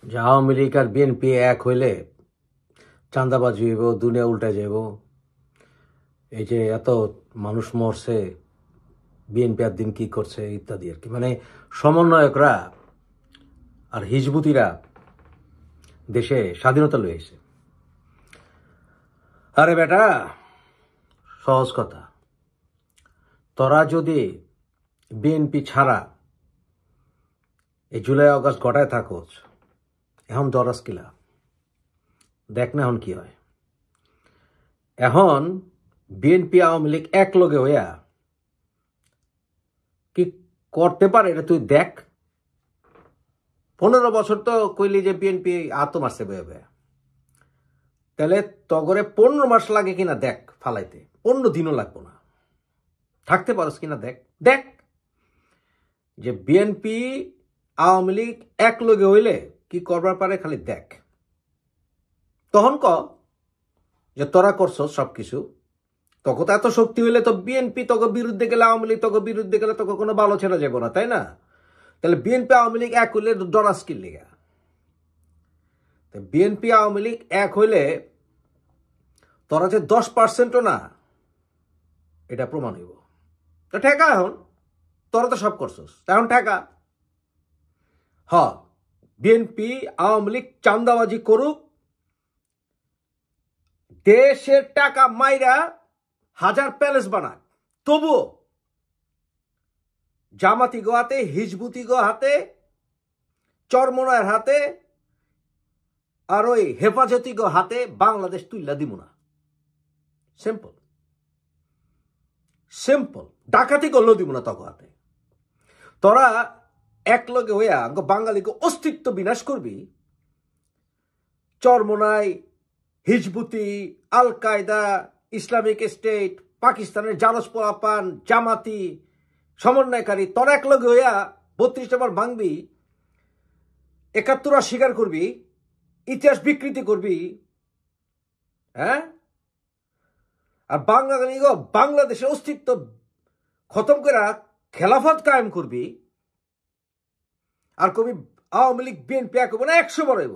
যে আওয়ামী লীগ আর বিএনপি এক হইলে চাঁদাবাজি হইব, দুনিয়া উল্টা যাব। এই যে এত মানুষ মরছে, বিএনপি আর দিন কি করছে ইত্যাদি আর কি, মানে সমন্বয়করা আর হিজবুতিরা দেশে স্বাধীনতা লইছে। আরে বেটা, সহজ কথা, তোরা যদি বিএনপি ছাড়া এই জুলাই আগস্ট গটায় থাকোস, এখন দরস কিলা দেখ না এখন কি হয়। এখন বিএনপি আওয়ামী লীগ এক লগে হইয়া কি করতে পারে এটা তুই দেখ। 15 বছর তো কইলি যে বিএনপি আত্ম মারছে বয়ে বয়ে, তাহলে তগরে 15 মাস লাগে কিনা দেখ ফালাইতে, 15 দিনও লাগবো না, থাকতে পারস কিনা দেখ। দেখ যে বিএনপি আওয়ামী লীগ এক লগে হইলে কি করবার পারে, খালি দেখ। তখন ক যে তোরা করছ সবকিছু, তোকে তো এত শক্তি হইলে তো বিএনপি তোকে বিরুদ্ধে গেলে, আওয়ামী লীগ তোকে বিরুদ্ধে গেলে তোকে কোনো ভালো ছেড়ে যাবো না, তাই না? তাহলে বিএনপি আওয়ামী লীগ এক হইলে ডরাস কি লিগা? বিএনপি আওয়ামী লীগ এক হইলে তোরা যে 10%ও না, এটা প্রমাণ হইব। তো ঠেকা, এখন তোরা তো সব করছস, এখন ঠেকা। বিএনপি আওয়ামী লীগ চাঁদাবাজি করুক, দেশের টাকা মাইরা হাজার প্যালেস বানাক, তবুও জামাতি গো হাতে, হিজবুতি গো হাতে, চরমনায়ের হাতে আর ওই হেফাজতি গো হাতে বাংলাদেশ তুইলা দিব না। Simple simple. ডাকাতি করলেও দিব না তক হাতে। তোরা এক লগে হইয়া বাঙালিকে অস্তিত্ব বিনাশ করবি। চরমনাই, হিজবুতি, আল কায়দা, ইসলামিক স্টেট, পাকিস্তানের জারজ পোলাপান, জামাতি, সমন্বয়কারী, তোরা এক লগে হইয়া 32 বার ভাঙবি, 71 স্বীকার করবি, ইতিহাস বিকৃতি করবি। হ্যাঁ, আর বাংলাদেশের অস্তিত্ব খতম করে খেলাফত কায়েম করবি। আর কবি আওয়ামী লীগ বিএনপি এক হইব না, 100 বার হইব।